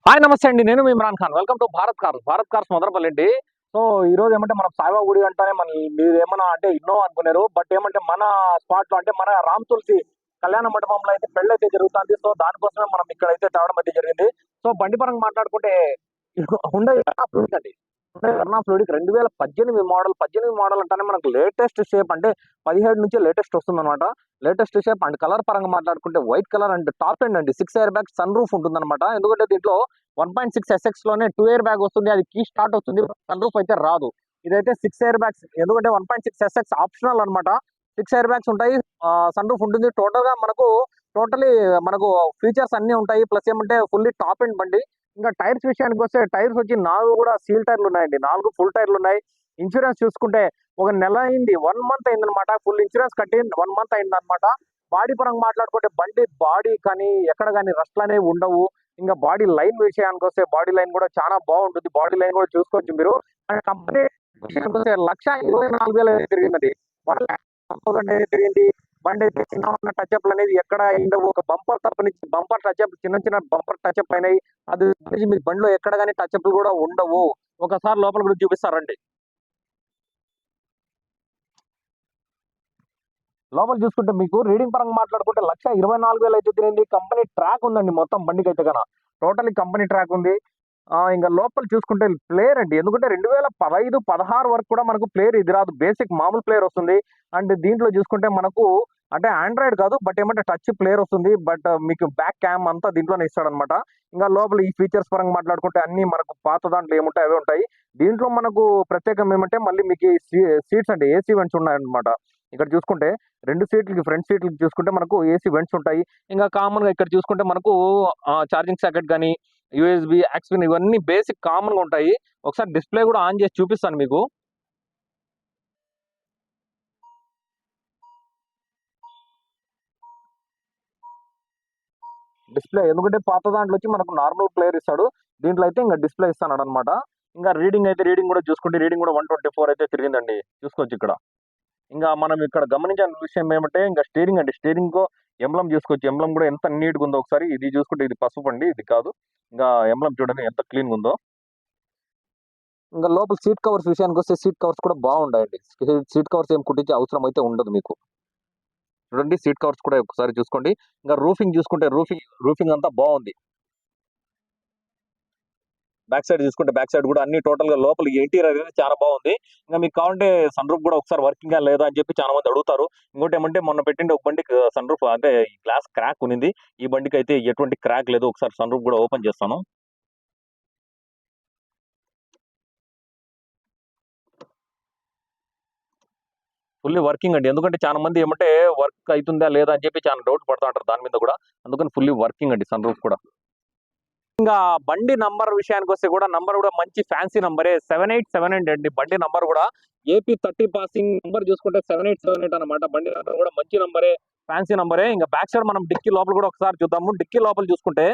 Hi నమస్తే అండి. నేను మీ Imran Khan. Welcome to Bharat cars Madanapalle అండి. సో ఈ రోజు ఏమంటే మనం సాయిబాబా గుడి అంటేనే మీరు ఏమన్నా అంటే ఇన్నోవా అనుకున్నారు. బట్ ఏమంటే మన స్పాట్ లో అంటే మన రామ్ తులసి కళ్యాణ మండపంలో అయితే పెళ్ళైతే జరుగుతుంది. సో దానికోసమే మనం ఇక్కడైతే తేవడం అయితే జరిగింది. సో బండి పరంగా మాట్లాడుకుంటే హుండై అండి. Hyundai Verna fluid 2018 model. 18 model అంటేనే మనకు లేటెస్ట్ షేప్ అంటే 17 నుంచి లేటెస్ట్ వస్తుందన్నమాట. లేటెస్ట్ షేప్ అండ్ కలర్ పరంగా మాట్లాడుకుంటే white colour and top end అండి. 6 ఎయిర్ బ్యాగ్ సన్ రూఫ్ ఉంటుందన్నమాట. ఎందుకంటే దీంట్లో 1.6 ఎస్ఎక్స్ లోనే 2 ఎయిర్ బ్యాగ్ వస్తుంది. అది కీ స్టార్ట్ వస్తుంది. సన్ రూఫ్ అయితే రాదు. ఇదైతే 6 ఎయిర్ బ్యాగ్స్. ఎందుకంటే 1.6 ఎస్ఎక్స్ ఆప్షనల్ అనమాట. 6 ఎయిర్ బ్యాగ్స్ ఉంటాయి. సన్ రూఫ్ ఉంటుంది. మనకు ఫీచర్స్ అన్ని ఉంటాయి. ప్లస్ ఏమంటే ఫుల్లీ టాప్ ఎండ్ బండి. ఇంకా టైర్స్ విషయానికి వస్తే టైర్స్ వచ్చి 4 కూడా సీల్ టైర్లు ఉన్నాయండి. 4 ఫుల్ టైర్లు ఉన్నాయి. ఇన్సూరెన్స్ చూసుకుంటే ఒక నెల అయింది, 1 మంత్ అయిందనమాట. ఫుల్ ఇన్సూరెన్స్ కట్టి 1 మంత్ అయింది అనమాట. బాడీ పరంగా మాట్లాడుకుంటే బండి బాడీ కానీ ఎక్కడ కానీ రస్ట్లు అనేవి ఉండవు. ఇంకా బాడీ లైన్ విషయానికి వస్తే బాడీ లైన్ కూడా చాలా బాగుంటుంది. బాడీ లైన్ కూడా చూసుకోవచ్చు మీరు. అండ్ కంపెనీ విషయానికి వస్తే 1,24,000 తిరిగిందండి. 1,00,000 తిరిగింది. బండి అయితే చిన్న టచ్అప్లు అనేది ఎక్కడ ఉండవు. ఒక బంపర్ తప్పనిచ్చి బంపర్ టచ్అప్ చిన్న బంపర్ టచ్అప్ అయినాయి. అది మీ బండిలో ఎక్కడ కానీ టచ్అప్లు కూడా ఉండవు. ఒకసారి లోపల కూడా చూపిస్తారండి. లోపల చూసుకుంటే మీకు రీడింగ్ పరంగా మాట్లాడుకుంటే 1,24,000 అయితే తిరిగింది. కంపెనీ ట్రాక్ ఉందండి మొత్తం బండికి అయితే కన. టోటల్లీ కంపెనీ ట్రాక్ ఉంది. ఇంకా లోపల చూసుకుంటే ప్లేయర్ అండి. ఎందుకంటే 2015, 16 వరకు కూడా మనకు ప్లేయర్ ఇది రాదు. బేసిక్ మామూలు ప్లేయర్ వస్తుంది. అండ్ దీంట్లో చూసుకుంటే మనకు అంటే ఆండ్రాయిడ్ కాదు. బట్ ఏమంటే టచ్ ప్లేయర్ వస్తుంది. బట్ మీకు బ్యాక్ క్యామ్ అంతా దీంట్లోనే ఇస్తాడనమాట. ఇంకా లోపల ఈ ఫీచర్స్ పరంగా మాట్లాడుకుంటే అన్ని మనకు పాత దాంట్లో ఏముంటాయి అవే ఉంటాయి. దీంట్లో మనకు ప్రత్యేకం ఏమంటే మళ్ళీ మీకు సీట్స్ అంటే ఏసీ వెంట్స్ ఉన్నాయన్నమాట. ఇక్కడ చూసుకుంటే 2 సీట్లకి ఫ్రంట్ సీట్లకి చూసుకుంటే మనకు ఏసీ వెంట్స్ ఉంటాయి. ఇంకా కామన్ గా ఇక్కడ చూసుకుంటే మనకు ఛార్జింగ్ సాకెట్ గానీ, యూఎస్బీ, యాక్స్‌పిన్ ఇవన్నీ బేసిక్ కామన్‌గా ఉంటాయి. ఒకసారి డిస్‌ప్లే కూడా ఆన్ చేసి చూపిస్తాను మీకు. డిస్‌ప్లే ఎందుకంటే పాత దాంట్లో వచ్చి మనకు నార్మల్ ప్లేయర్ ఇస్తాడు. దీంట్లో అయితే ఇంక డిస్‌ప్లే ఇస్తున్నాడన్నమాట. ఇంకా రీడింగ్ కూడా చూసుకుంటే రీడింగ్ కూడా 124 అయితే తిరిగిందండి. చూసుకోవచ్చు ఇక్కడ. ఇంకా మనం ఇక్కడ గమనించాల్సిన విషయం ఏమంటే ఇంకా స్టీరింగ్ అండి. స్టీరింగ్‌కో ఎంబ్లమ్ చూసుకోవచ్చు. ఎంబ్లమ్ కూడా ఎంత నీట్‌గా ఉందో ఒకసారి. ఇది చూసుకుంటే ఇది పసుపండి. ఇది కాదు. ఇంకా ఎంబ్లమ్ చూడండి ఎంత క్లీన్‌గా ఉందో. ఇంకా లోపల సీట్ కవర్స్ విషయానికొస్తే సీట్ కవర్స్ కూడా బాగుండాయండి. సీట్ కవర్స్ ఏం కుట్టించే అవసరం అయితే ఉండదు మీకు. చూడండి సీట్ కవర్స్ కూడా ఒకసారి చూసుకోండి. ఇంకా రూఫింగ్ చూసుకుంటే రూఫింగ్ అంతా బాగుంది. బ్యాక్ సైడ్ చూసుకుంటే బ్యాక్ సైడ్ కూడా అన్ని టోటల్ గా లోపల ఇంటీరియర్ అనేది చాలా బాగుంది. ఇంకా మీకు కావాలంటే సన్ రూఫ్ కూడా ఒకసారి వర్కింగ్ లేదా అని చెప్పి చాలా మంది అడుగుతారు. ఇంకోటి ఏమంటే మొన్న పెట్టిండే ఒక బండికి సన్ రూఫ్ అంటే గ్లాస్ క్రాక్ ఉన్నింది. ఈ బండికి అయితే ఎటువంటి క్రాక్ లేదు. ఒకసారి సన్ రూఫ్ కూడా ఓపెన్ చేస్తాను. ఫుల్లీ వర్కింగ్ అండి. ఎందుకంటే చాలా మంది ఏమంటే వర్క్ అవుతుందా లేదా అని చెప్పి చాలా డౌట్ పడతా ఉంటారు దాని మీద కూడా. అందుకని ఫుల్లీ వర్కింగ్ అండి సన్ రూఫ్ కూడా. ఇంకా బండి నంబర్ విషయానికి వస్తే కూడా నంబర్ కూడా మంచి ఫ్యాన్సీ నంబరే 7878 అండి. బండి నంబర్ కూడా ఏపీ 30 పాసింగ్ నంబర్ చూసుకుంటే 7878 అనమాట. బండి నంబర్ కూడా మంచి నంబరే, ఫ్యాన్సీ నంబరే. ఇంకా బ్యాక్ సైడ్ మనం డిక్కీ లోపల కూడా ఒకసారి చూద్దాము. డిక్కీ లోపల చూసుకుంటే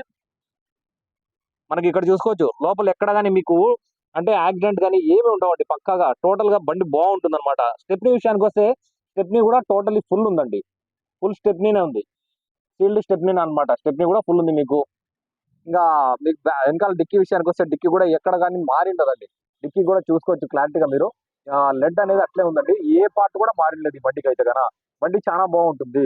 మనకి ఇక్కడ చూసుకోవచ్చు. లోపల ఎక్కడ గానీ మీకు అంటే యాక్సిడెంట్ గానీ ఏమి ఉండవండి. పక్కాగా టోటల్ గా బండి బాగుంటుంది అనమాట. స్టెప్నీ విషయానికి వస్తే స్టెప్నీ కూడా టోటల్లీ ఫుల్ ఉందండి. ఫుల్ స్టెప్నీనే ఉంది. సీల్డ్ స్టెప్నీ అనమాట. స్టెప్నీ కూడా ఫుల్ ఉంది మీకు. ఇంకా మీకు వెనకాల డిక్కీ విషయానికి వస్తే డిక్కీ కూడా ఎక్కడ కానీ మారిండదండి. డిక్కీ కూడా చూసుకోవచ్చు క్లారిటీగా మీరు. లెడ్ అనేది అట్లే ఉందండి. ఏ పార్ట్ కూడా మారిండలేదు ఈ బండికి అయితే గన. బండి చాలా బాగుంటుంది.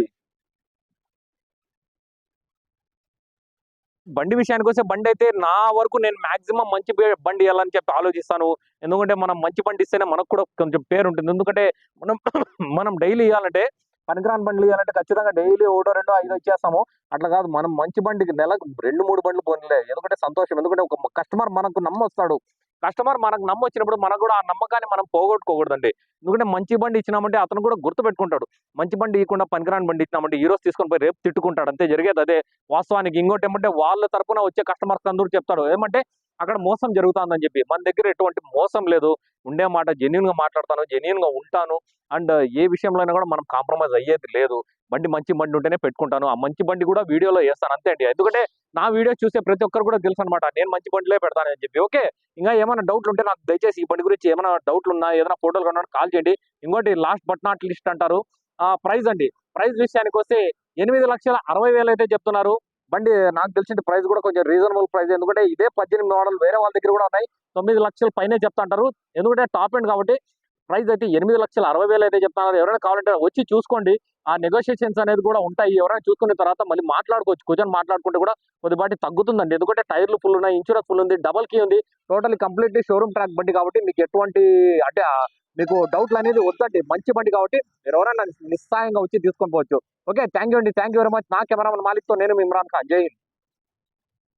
బండి విషయానికి వస్తే బండి అయితే నా వరకు నేను మాక్సిమం మంచి బండి ఇవ్వాలని చెప్పి ఆలోచిస్తాను. ఎందుకంటే మనం మంచి బండి ఇస్తేనే మనకు కూడా కొంచెం పేరు ఉంటుంది. ఎందుకంటే మనం మనం డైలీ ఇవ్వాలంటే పనికిరాని బండ్లు ఇవ్వాలంటే ఖచ్చితంగా డైలీ ఒకటో రెండో ఐదో ఇచ్చేస్తాము. అట్లా కాదు మనం మంచి బండికి నెలకు 2, 3 బండ్లు పోనీలే. ఎందుకంటే సంతోషం. ఎందుకంటే ఒక కస్టమర్ మనకు నమ్మొస్తాడు. కస్టమర్ మనకు నమ్మొచ్చినప్పుడు మనకు కూడా ఆ నమ్మకాన్ని మనం పోగొట్టుకోకూడదండి. ఎందుకంటే మంచి బండి ఇచ్చినామంటే అతను కూడా గుర్తుపెట్టుకుంటాడు. మంచి బండి ఇవ్వకుండా పనికిరాని బండి ఇచ్చినామంటే ఈరోజు తీసుకొని పోయి రేపు తిట్టుకుంటాడు. అంతే జరిగేది అదే. వాస్తవానికి ఇంకోటి ఏమంటే వాళ్ళ తరపున వచ్చే కస్టమర్స్ అందరూ చెప్తారు ఏమంటే అక్కడ మోసం జరుగుతుందని చెప్పి. మన దగ్గర ఎటువంటి మోసం లేదు. ఉండే మాట జెన్యూన్ గా మాట్లాడతాను, జెన్యూన్ గా ఉంటాను. అండ్ ఏ విషయంలో అయినా కూడా మనం కాంప్రమైజ్ అయ్యేది లేదు. బండి మంచి బండి ఉంటేనే పెట్టుకుంటాను. ఆ మంచి బండి కూడా వీడియోలో వేస్తాను అంతే అండి. ఎందుకంటే నా వీడియో చూసే ప్రతి ఒక్కరు కూడా తెలుసు అనమాట. నేను మంచి బండిలే పెడతానని చెప్పి. ఓకే. ఇంకా ఏమైనా డౌట్లు ఉంటే నాకు దయచేసి ఈ బండి గురించి ఏమైనా డౌట్లు ఉన్నా ఏదైనా ఫోటోలు కన్నా కాల్ చేయండి. ఇంకోటి లాస్ట్ బట్ నాట్ లిస్ట్ అంటారు. ప్రైజ్ అండి. ప్రైజ్ విషయానికి వస్తే 8,60,60,000 అయితే చెప్తున్నారు. బండి నాకు తెలిసిన ప్రైస్ కూడా కొంచెం రీజనబుల్ ప్రైస్, ఎందుకంటే ఇదే 18 మోడల్ వేరే వాళ్ళ దగ్గర కూడా ఉన్నాయి 9 లక్షల పైనే చెప్తా అంటారు. ఎందుకంటే టాప్ ఎండ్ కాబట్టి ప్రైస్ అయితే 8,60,000 అయితే చెప్తున్నారు. ఎవరైనా కావాలంటే వచ్చి చూసుకోండి. ఆ నెగోషియేషన్స్ అనేది కూడా ఉంటాయి. ఎవరైనా చూసుకున్న తర్వాత మళ్ళీ మాట్లాడుకోవచ్చు. కూర్చొని మాట్లాడుకుంటే కూడా కొద్దిపాటి తగ్గుతుందండి. ఎందుకంటే టైర్లు ఫుల్ ఉన్నాయి, ఇన్సూరెన్స్ ఫుల్ ఉంది, డబల్ కీ ఉంది, టోటల్లీ కంప్లీట్లీ షోరూమ్ ట్రాక్ బండి కాబట్టి మీకు ఎటువంటి అంటే మీకు డౌట్లు అనేది వద్దండి. మంచి బండి కాబట్టి మీరు ఎవరైనా నిస్సాయంగా వచ్చి తీసుకొని పోవచ్చు. ఓకే, థ్యాంక్ యూ అండి, థ్యాంక్ యూ వెరీ మచ్. నా కెమెరామన్ మాలిక్తో నేను మీ ఇమ్రాన్ ఖాన్. జై హింద్.